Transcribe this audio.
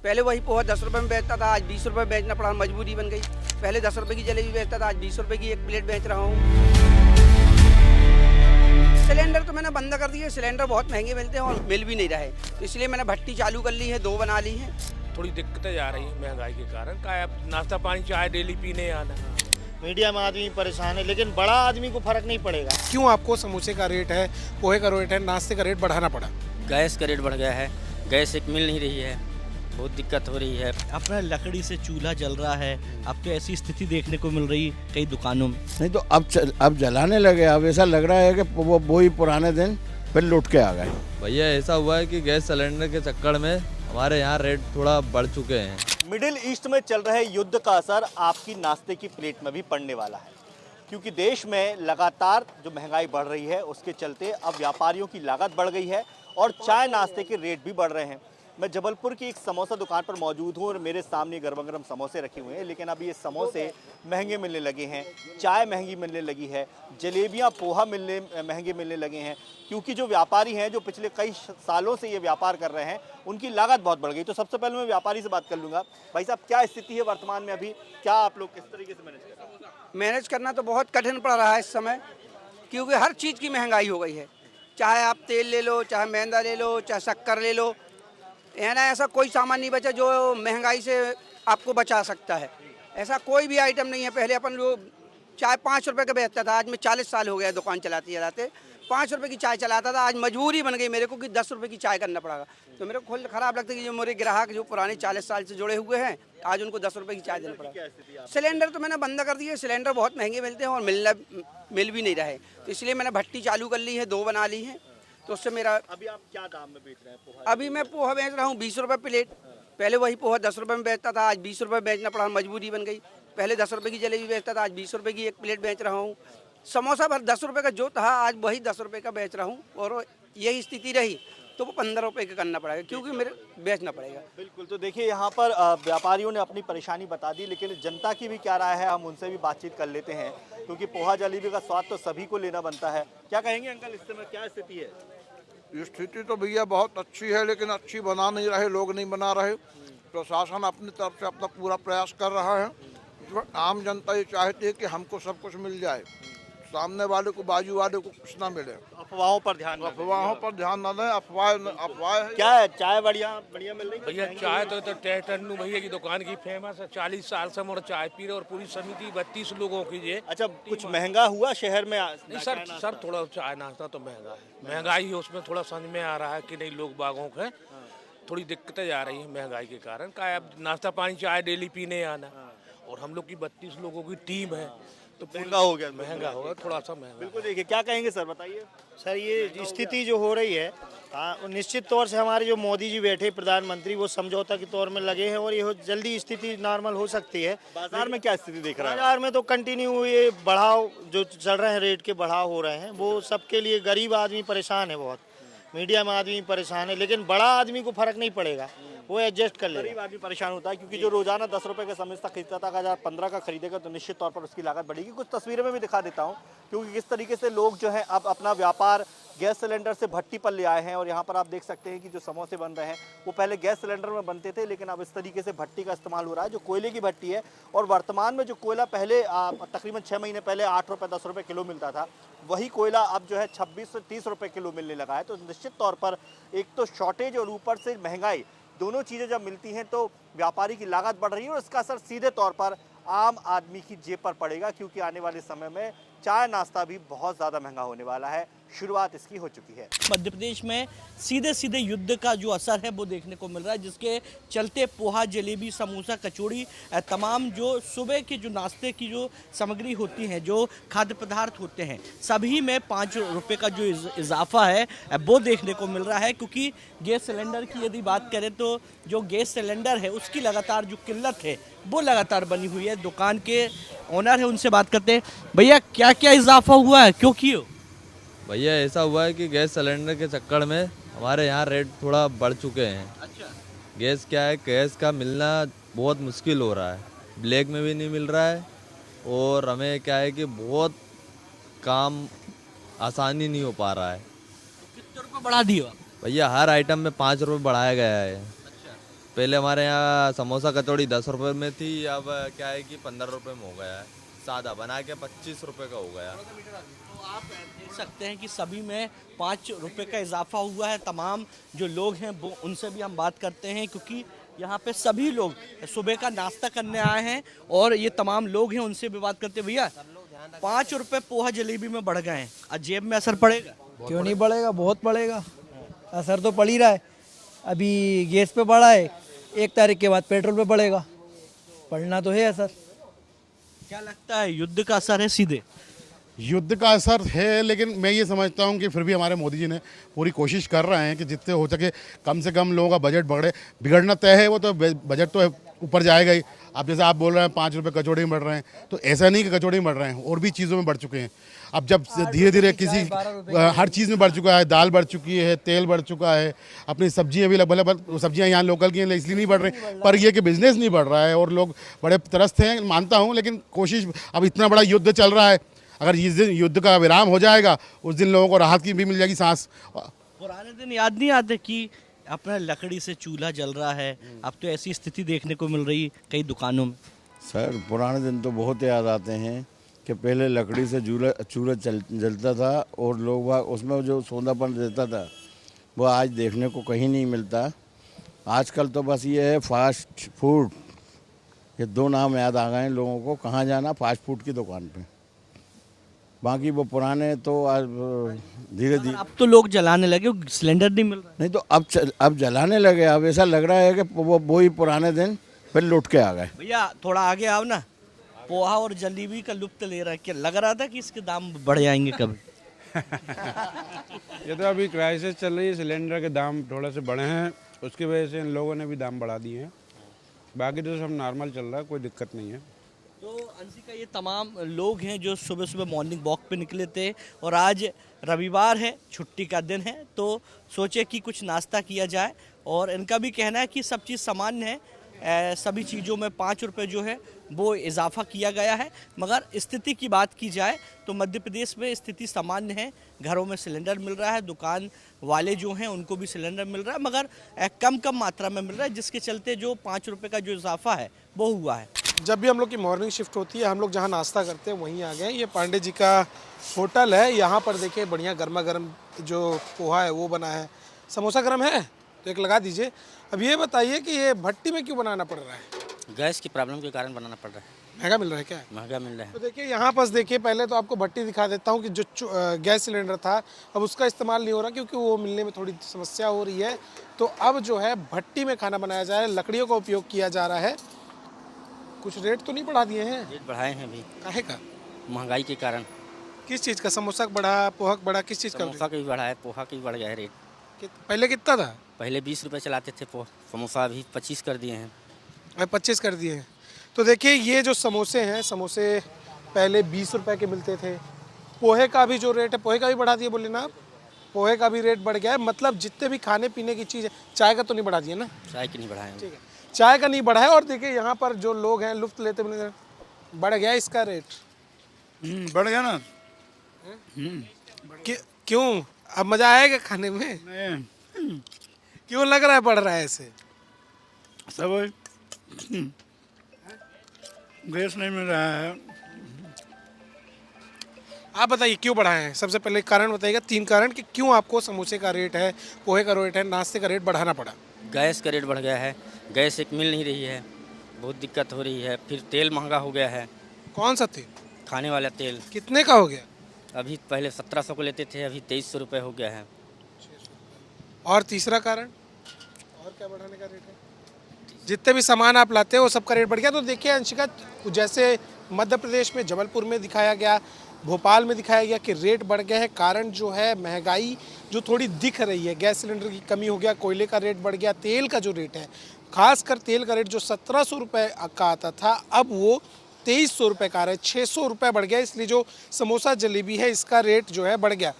पहले वही पोहा 10 रुपये में बेचता था, आज 20 रुपये बेचना पड़ा, मजबूरी बन गई। पहले 10 रुपये की जलेबी बेचता था, आज 20 रुपये की एक प्लेट बेच रहा हूँ। सिलेंडर तो मैंने बंद कर दिए, सिलेंडर बहुत महंगे मिलते हैं और मिल भी नहीं रहे, तो इसलिए मैंने भट्टी चालू कर ली है, 2 बना ली हैं। थोड़ी दिक्कतें आ रही हैं महंगाई के कारण। का अब नाश्ता पानी चाय डेली पीने आना। मीडियम आदमी परेशान है, लेकिन बड़ा आदमी को फर्क नहीं पड़ेगा। क्यों आपको समोसे का रेट है, पोहे का रेट है, नाश्ते का रेट बढ़ाना पड़ा? गैस का रेट बढ़ गया है, गैस एक मिल नहीं रही है, बहुत दिक्कत हो रही है। अपना लकड़ी से चूल्हा जल रहा है, अब तो ऐसी स्थिति देखने को मिल रही कई दुकानों में। नहीं तो अब जलाने लगे। अब ऐसा लग रहा है कि वो ही पुराने दिन फिर लुट के आ गए। भैया ऐसा हुआ है कि गैस सिलेंडर के चक्कर में हमारे यहाँ रेट थोड़ा बढ़ चुके हैं। मिडिल ईस्ट में चल रहे युद्ध का असर आपकी नाश्ते की प्लेट में भी पड़ने वाला है, क्योंकि देश में लगातार जो महंगाई बढ़ रही है उसके चलते अब व्यापारियों की लागत बढ़ गई है और चाय नाश्ते के रेट भी बढ़ रहे हैं। मैं जबलपुर की एक समोसा दुकान पर मौजूद हूँ और मेरे सामने गरम गरम समोसे रखे हुए हैं, लेकिन अब ये समोसे महंगे मिलने लगे हैं, चाय महंगी मिलने लगी है, जलेबियाँ पोहा महंगे मिलने लगे हैं, क्योंकि जो व्यापारी हैं जो पिछले कई सालों से ये व्यापार कर रहे हैं उनकी लागत बहुत बढ़ गई। तो सबसे पहले मैं व्यापारी से बात कर लूँगा। भाई साहब, क्या स्थिति है वर्तमान में अभी, क्या आप लोग किस तरीके से मैनेज कर रहे हैं? मैनेज करना तो बहुत कठिन पड़ रहा है इस समय, क्योंकि हर चीज़ की महंगाई हो गई है। चाहे आप तेल ले लो, चाहे मैदा ले लो, चाहे शक्कर ले लो, है ना, ऐसा कोई सामान नहीं बचा जो महंगाई से आपको बचा सकता है। ऐसा कोई भी आइटम नहीं है। पहले अपन लोग चाय 5 रुपये का बेचता था, आज मैं 40 साल हो गया दुकान चलाते चलाते 5 रुपये की चाय चलाता था, आज मजबूरी बन गई मेरे को कि 10 रुपये की चाय करना पड़ेगा। तो मेरे को खुद खराब लगता है कि जो मेरे ग्राहक जो पुराने 40 साल से जुड़े हुए हैं, आज उनको 10 रुपये की चाय देना पड़ेगा। सिलेंडर तो मैंने बंद कर दिए, सिलेंडर बहुत महंगे मिलते हैं और मिल भी नहीं रहे, तो इसलिए मैंने भट्टी चालू कर ली है, 2 बना ली हैं। तो उससे मेरा अभी आप क्या दाम में बेच रहे हैं पोहा? अभी मैं पोहा बेच रहा हूँ 20 रुपये प्लेट। पहले वही पोहा 10 रुपये में बेचता था, आज 20 रुपये बेचना पड़ा, मजबूरी बन गई। पहले 10 रुपये की जलेबी बेचता था, आज 20 रुपये की एक प्लेट बेच रहा हूँ। समोसा भर 10 रुपये का जो था, आज वही 10 रुपये का बेच रहा हूँ, और यही स्थिति रही तो वो 15 रुपये का करना पड़ेगा, क्योंकि मेरे बेचना पड़ेगा। बिल्कुल। तो देखिए, यहाँ पर व्यापारियों ने अपनी परेशानी बता दी, लेकिन जनता की भी क्या राय है हम उनसे भी बातचीत कर लेते हैं, क्योंकि पोहा जलेबी का स्वाद तो सभी को लेना बनता है। क्या कहेंगे अंकल, इस समय क्या स्थिति है? स्थिति तो भैया बहुत अच्छी है, लेकिन अच्छी बना नहीं रहे, लोग नहीं बना रहे। प्रशासन अपनी तरफ से अपना पूरा प्रयास कर रहा है। आम जनता ये चाहती है कि हमको सब कुछ मिल जाए, सामने वाले को, बाजू वाले को कुछ ना मिले। अफवाहों पर ध्यान न दें। अफवाह क्या है? चाय बढ़िया मिल रही है भैया चाय तो टन्नू भैया की दुकान की फेमस है, 40 साल से हम चाय पी रहे और पूरी समिति 32 लोगों की ये। अच्छा, कुछ महंगा हुआ शहर में? नहीं सर थोड़ा चाय नाश्ता तो महंगा है, महंगाई है उसमें थोड़ा समझ में आ रहा है कि नहीं लोग बागों के थोड़ी दिक्कतें आ रही हैं महंगाई के कारण। का अब नाश्ता पानी चाय डेली पीने आना, और हम लोग की 32 लोगों की टीम है, तो महंगा हो गया, महंगा होगा, थोड़ा सा महंगा। बिल्कुल। देखिए, क्या कहेंगे सर, बताइए। सर, ये स्थिति जो हो रही है, हाँ, निश्चित तौर से हमारे जो मोदी जी बैठे प्रधानमंत्री, वो समझौता के तौर में लगे हैं और ये जल्दी स्थिति नॉर्मल हो सकती है। बाजार में क्या स्थिति देख रहा है? बाजार में तो कंटिन्यू ये बढ़ाव जो चल रहे हैं, रेट के बढ़ाव हो रहे हैं, वो सबके लिए गरीब आदमी परेशान है, बहुत मीडियम आदमी परेशान है, लेकिन बड़ा आदमी को फर्क नहीं पड़ेगा, वो एडजस्ट कर लेगा। गरीब आदमी परेशान होता है, क्योंकि जो रोजाना 10 रुपए के समोसा खरीदता था, अगर 15 का खरीदेगा तो निश्चित तौर पर उसकी लागत बढ़ेगी। कुछ तस्वीरें में भी दिखा देता हूँ, क्योंकि किस तरीके से लोग जो है अब अपना व्यापार गैस सिलेंडर से भट्टी पर ले आए हैं। और यहाँ पर आप देख सकते हैं कि जो समोसे बन रहे हैं वो पहले गैस सिलेंडर में बनते थे, लेकिन अब इस तरीके से भट्टी का इस्तेमाल हो रहा है, जो कोयले की भट्टी है। और वर्तमान में जो कोयला पहले तकरीबन 6 महीने पहले 8 रुपये 10 रुपये किलो मिलता था, वही कोयला अब जो है 26 से 30 रुपये किलो मिलने लगा है। तो निश्चित तौर पर एक तो शॉर्टेज और ऊपर से महंगाई, दोनों चीज़ें जब मिलती हैं तो व्यापारी की लागत बढ़ रही है और इसका असर सीधे तौर पर आम आदमी की जेब पर पड़ेगा, क्योंकि आने वाले समय में चाय नाश्ता भी बहुत ज़्यादा महंगा होने वाला है। शुरुआत इसकी हो चुकी है। मध्य प्रदेश में सीधे सीधे युद्ध का जो असर है वो देखने को मिल रहा है, जिसके चलते पोहा जलेबी समोसा कचौड़ी तमाम जो सुबह के जो नाश्ते की जो सामग्री होती है, जो खाद्य पदार्थ होते हैं, सभी में 5 रुपये का जो इजाफा है वो देखने को मिल रहा है। क्योंकि गैस सिलेंडर की यदि बात करें तो जो गैस सिलेंडर है उसकी लगातार जो किल्लत है वो लगातार बनी हुई है। दुकान के ओनर है, उनसे बात करते हैं। भैया, क्या क्या इजाफा हुआ है, क्यों क्यों? भैया ऐसा हुआ है कि गैस सिलेंडर के चक्कर में हमारे यहाँ रेट थोड़ा बढ़ चुके हैं। अच्छा। गैस क्या है, गैस का मिलना बहुत मुश्किल हो रहा है, ब्लैक में भी नहीं मिल रहा है, और हमें क्या है कि बहुत काम आसानी नहीं हो पा रहा है। कितने रुपये बढ़ा दिए आप? भैया हर आइटम में 5 रुपये बढ़ाया गया है। अच्छा। पहले हमारे यहाँ समोसा कचौड़ी 10 रुपए में थी, अब क्या है कि 15 रुपए में हो गया है। सादा बना के 25 रुपए का हो गया। तो आप देख सकते हैं कि सभी में 5 रुपए का इजाफा हुआ है। तमाम जो लोग हैं वो उनसे भी हम बात करते हैं, क्योंकि यहाँ पे सभी लोग सुबह का नाश्ता करने आए हैं और ये तमाम लोग हैं, उनसे भी बात करते हैं। भैया 5 रुपए पोहा जलेबी में बढ़ गए हैं, आज जेब में असर पड़ेगा? क्यों नहीं पड़ेगा, बहुत पड़ेगा। असर तो पड़ ही रहा है। अभी गैस पे बढ़ा है, 1 तारीख के बाद पेट्रोल पे पड़ेगा, पड़ना तो है असर। क्या लगता है युद्ध का असर है सीधे? युद्ध का असर है, लेकिन मैं ये समझता हूँ कि फिर भी हमारे मोदी जी ने पूरी कोशिश कर रहे हैं कि जितने हो सके कम से कम लोगों का बजट बिगड़ना तय है। वो तो बजट तो ऊपर जाएगा ही। अब जैसे आप बोल रहे हैं 5 रुपए कचौड़ी में बढ़ रहे हैं, तो ऐसा नहीं कि कचौड़ी में बढ़ रहे हैं, और भी चीज़ों में बढ़ चुके हैं। अब जब धीरे धीरे किसी हर चीज़ में बढ़ चुका है, दाल बढ़ चुकी है, तेल बढ़ चुका है, अपनी सब्जियां भी लगभग सब्जियां यहाँ लोकल की हैं इसलिए नहीं बढ़ रही, पर ये कि बिजनेस नहीं बढ़ रहा है और लोग बड़े त्रस्त हैं, मानता हूँ। लेकिन कोशिश, अब इतना बड़ा युद्ध चल रहा है, अगर इस दिन युद्ध का विराम हो जाएगा उस दिन लोगों को राहत की भी मिल जाएगी सांस। पुराने दिन याद नहीं आते कि अपना लकड़ी से चूल्हा जल रहा है? अब तो ऐसी स्थिति देखने को मिल रही कई दुकानों में। सर पुराने दिन तो बहुत याद आते हैं कि पहले लकड़ी से चूल्हा जलता था और लोग उसमें जो सौंदापन रहता था वो आज देखने को कहीं नहीं मिलता। आजकल तो बस ये है फास्ट फूड, ये 2 नाम याद आ गए हैं लोगों को। कहाँ जाना? फास्ट फूड की दुकान पे। बाकी वो पुराने तो आज धीरे धीरे अब तो लोग जलाने लगे, सिलेंडर नहीं मिल रहा। नहीं तो अब जलाने लगे। अब ऐसा लग रहा है कि वो ही पुराने दिन फिर लौट के आ गए। भैया थोड़ा आगे आओ ना, पोहा और जलेबी का लुत्फ ले रहा है, क्या लग रहा था कि इसके दाम बढ़ जाएंगे कभी? ये तो अभी क्राइसिस चल रही है, सिलेंडर के दाम थोड़े से बढ़े हैं, उसकी वजह से इन लोगों ने भी दाम बढ़ा दिए हैं। बाकी तो सब नॉर्मल चल रहा है, कोई दिक्कत नहीं है। तो अंशिका, ये तमाम लोग हैं जो सुबह सुबह मॉर्निंग वॉक पे निकले थे और आज रविवार है, छुट्टी का दिन है, तो सोचे कि कुछ नाश्ता किया जाए। और इनका भी कहना है कि सब चीज़ सामान्य है, सभी चीज़ों में 5 रुपये जो है वो इजाफा किया गया है। मगर स्थिति की बात की जाए तो मध्य प्रदेश में स्थिति सामान्य है, घरों में सिलेंडर मिल रहा है, दुकान वाले जो हैं उनको भी सिलेंडर मिल रहा है, मगर कम मात्रा में मिल रहा है, जिसके चलते जो 5 रुपये का जो इजाफा है वो हुआ है। जब भी हम लोग की मॉर्निंग शिफ्ट होती है, हम लोग जहाँ नाश्ता करते हैं वहीं आ गए। ये पांडे जी का होटल है, यहाँ पर देखिए बढ़िया गर्मा गर्म जो पोहा है वो बना है। समोसा गर्म है तो एक लगा दीजिए। अब ये बताइए कि ये भट्टी में क्यों बनाना पड़ रहा है? गैस की प्रॉब्लम के कारण बनाना पड़ रहा है। महंगा मिल रहा है क्या? महंगा मिल रहा है। तो देखिए यहाँ पास देखिए, पहले तो आपको भट्टी दिखा देता हूँ कि जो गैस सिलेंडर था अब उसका इस्तेमाल नहीं हो रहा क्योंकि वो मिलने में थोड़ी समस्या हो रही है। तो अब जो है भट्टी में खाना बनाया जा रहा है, लकड़ियों का उपयोग किया जा रहा है। कुछ रेट तो नहीं बढ़ा दिए हैं? रेट बढ़ाए हैं अभी। काहे का? महंगाई के कारण। किस चीज़ का? समोसा बढ़ा, पोहा बढ़ा, किस चीज़ का? समोसा का भी बढ़ा है, पोहा का भी बढ़ गया है रेट। पहले कितना था? पहले 20 रुपये चलाते थे समोसा, अभी 25 कर दिए हैं। 25 कर दिए हैं। तो देखिए ये जो समोसे हैं, समोसे पहले 20 रुपए के मिलते थे। पोहे का भी जो रेट है, पोहे का भी बढ़ा दिए बोले ना आप? पोहे का भी रेट बढ़ गया है। मतलब जितने भी खाने पीने की चीज़ है, चाय का तो नहीं बढ़ा दिया ना? चाय की नहीं बढ़ाए। ठीक है, चाय का नहीं बढ़ा है। और देखिए यहाँ पर जो लोग हैं लुफ्त लेते हुए, बढ़ गया इसका रेट। बढ़ गया ना। क्यों? अब मज़ा आएगा खाने में? क्यों लग रहा है बढ़ रहा है ऐसे? सब गैस नहीं मिल रहा है। आप बताइए क्यों बढ़ाए हैं? सबसे पहले कारण बताइएगा, 3 कारण कि क्यों आपको समोसे का रेट है, पोहे का रेट है, नाश्ते का रेट बढ़ाना पड़ा। गैस का रेट बढ़ गया है, गैस एक मिल नहीं रही है, बहुत दिक्कत हो रही है। फिर तेल महंगा हो गया है। कौन सा तेल? खाने वाला तेल। कितने का हो गया? अभी पहले 1700 को लेते थे, अभी 2300 रुपये हो गया है। और तीसरा कारण और क्या बढ़ाने का रेट है? जितने भी सामान आप लाते हो वो सबका रेट बढ़ गया। तो देखिए अंशिका, जैसे मध्य प्रदेश में जबलपुर में दिखाया गया, भोपाल में दिखाया गया कि रेट बढ़ गया है। कारण जो है महंगाई जो थोड़ी दिख रही है, गैस सिलेंडर की कमी हो गया, कोयले का रेट बढ़ गया, तेल का जो रेट है, खासकर तेल का रेट जो 1700 रुपये का आता था अब वो 2300 रुपये का आ रहा है, 600 रुपये बढ़ गया। इसलिए जो समोसा जलेबी है इसका रेट जो है बढ़ गया।